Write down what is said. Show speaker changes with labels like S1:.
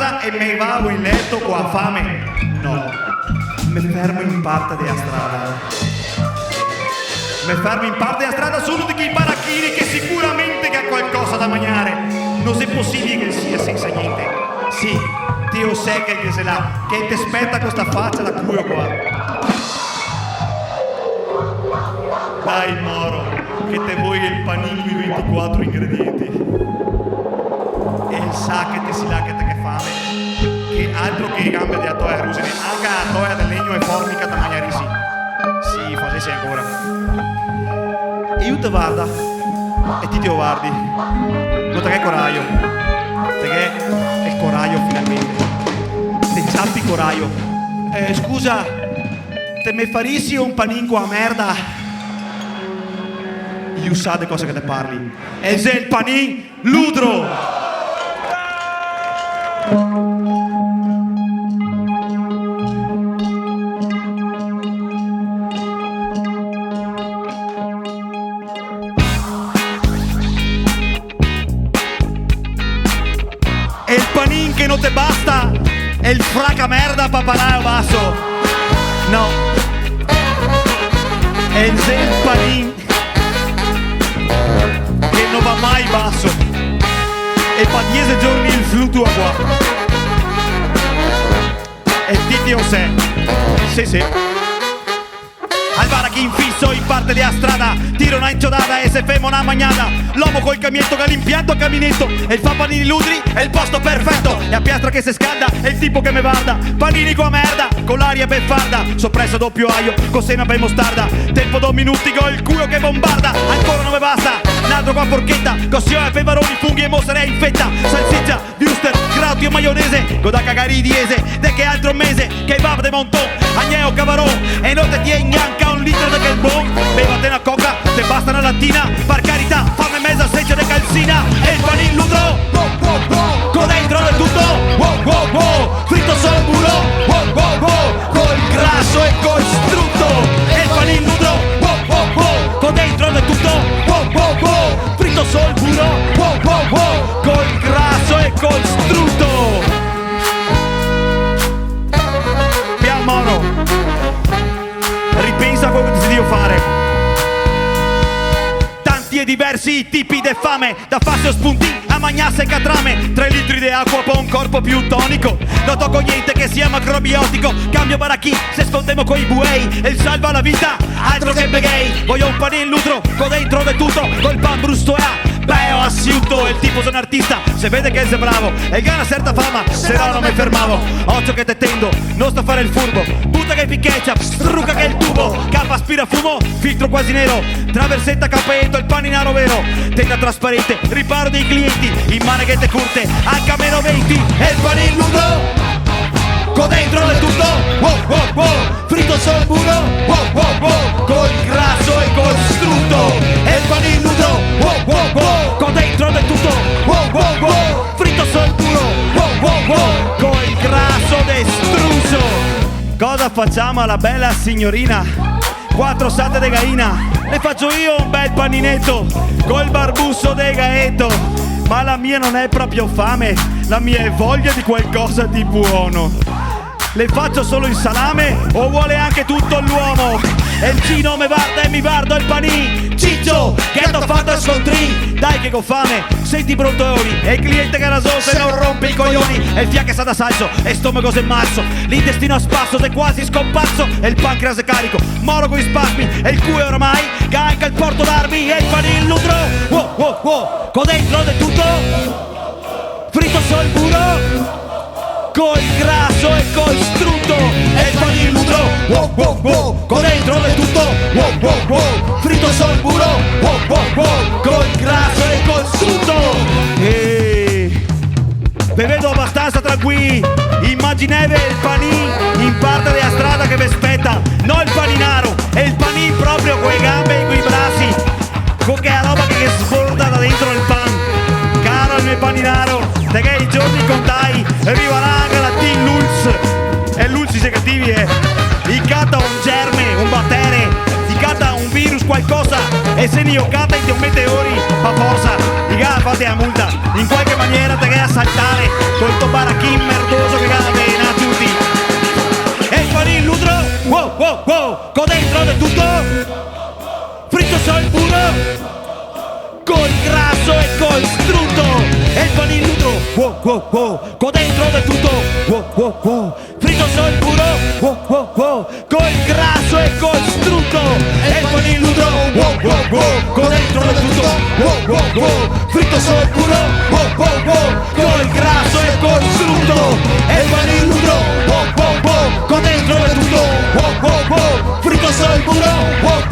S1: casa e me vado in letto con la fame. No, mi fermo in parte della strada. Mi fermo in parte della strada solo di quei baracchini che sicuramente che ha qualcosa da mangiare. Non è possibile che sia senza niente. Sì, Dio sa che se là, che ti aspetta questa faccia da culo qua. Dai Moro, che te vuoi il panino con i 24 ingredienti. E il sa che te si là che te che fame. Che altro che gambe di atoia rusine, anche la toia del legno e formica da mangiare sì. Sì, facessi ancora. E io te guarda, e ti guardi. Non te che coraggio. Te che è il coraggio finalmente. Te zappi coraggio. Scusa, te me farissi un paninco a merda? Io sa di cosa che te parli. E se il panin ludro! E il panin che non te basta! E il fraca merda papalaio basso! No! E il panin che non va mai basso e fa 10 giorni il fluttua qua e Titio se sì al barachin fisso in parte della strada tira una inciodata e se ferma una magnata l'uomo col camietto che ha l'impianto a caminetto e il fa panini ludri è il posto perfetto e a piastra che si scalda è il tipo che me guarda panini con merda con l'aria beffarda soppresso doppio aglio con sena per mostarda tempo 2 minuti con il culo che bombarda ancora non me basta un altro qua porchetta cossione peperoni funghi e mozzarella in fetta salsiccia wuster crauti e maionese con da cagare i diese de che altro mese che va de montón agneo cavarò e non te tieni neanche un litro di carbon bevate una coca te basta una lattina per carità fammi mezza seccia di calzina e il panin ludro con dentro del tutto fritto solo burro col grasso e col strutto e il panin ludro con dentro del tutto fritto solo burro col grasso e col strutto pian Moro ripensa a quello che ti devo fare tanti e diversi tipi di fame da farsi spunti a magnasse e catrame 3 litri di acqua per un corpo più tonico non tocco niente che sia macrobiotico cambio baracchi se scondiamo coi buei e il salva la vita altro che begay voglio un panin lutro con dentro del tutto col pan brustoia beh ho asciutto il tipo sono artista se vede che sei bravo e gana certa fama se no non mi fermavo occhio che te tendo non sto a fare il furbo butta che il ketchup struca che il tubo capa aspira fumo filtro quasi nero traversetta capetto il paninaro vero tenda trasparente riparo dei clienti in maneghette curte anche a meno 20 e il panin lungo con dentro del tutto fritto solo burro col grasso e col strutto e il panin lungo con dentro del tutto fritto solo burro col grasso de struzzo cosa facciamo alla bella signorina 4 sate de gaina le faccio io un bel paninetto col barbusso de gaetto ma la mia non è proprio fame la mia è voglia di qualcosa di buono le faccio solo il salame o vuole anche tutto l'uomo e il cino me guarda e mi guarda il panin ciccio che t'ho fatto a scontri dai che ho fame senti brontoli e il cliente che era solo se non rompe i coglioni e il fiac che sa da salso e stomaco se mazzo l'intestino a spasso se quasi scomparso e il pancreas è carico moro con i spasmi e il cuore oramai che anche il porto d'armi e il panin lutro con dentro del tutto fritto solo il burro col grasso e col strutto e il panin lutro con dentro del tutto fritto solo il burro col grasso e col strutto e ve vedo abbastanza tranquilli immaginate il panin in parte della strada che vi aspetta non il paninaro è il panin proprio con le gambe e con i bracci con che è la roba che sborda da dentro il pan caro il mio paninaro te che i giorni contai e arriverà anche la team Lulz e Lulz si cattivi gli cata un germe un battere gli cata un virus qualcosa e se ne cata in meteori fa forza gli fate la multa in qualche maniera te che a saltare col tuo barachin dentro del tutto, fritto sul burro, col grasso e col strutto, e il paniludro, wow wow wow, con dentro del tutto, wow wow wow, fritto sul burro, wow wow wow, col grasso e col strutto, e il paniludro, wow wow wow, con dentro del tutto, wow wow wow, fritto sul burro, wow wow wow, col grasso e col strutto, e il paniludro, wow wow wow, con dentro del tutto, wow wow wow, fritto sul burro, wow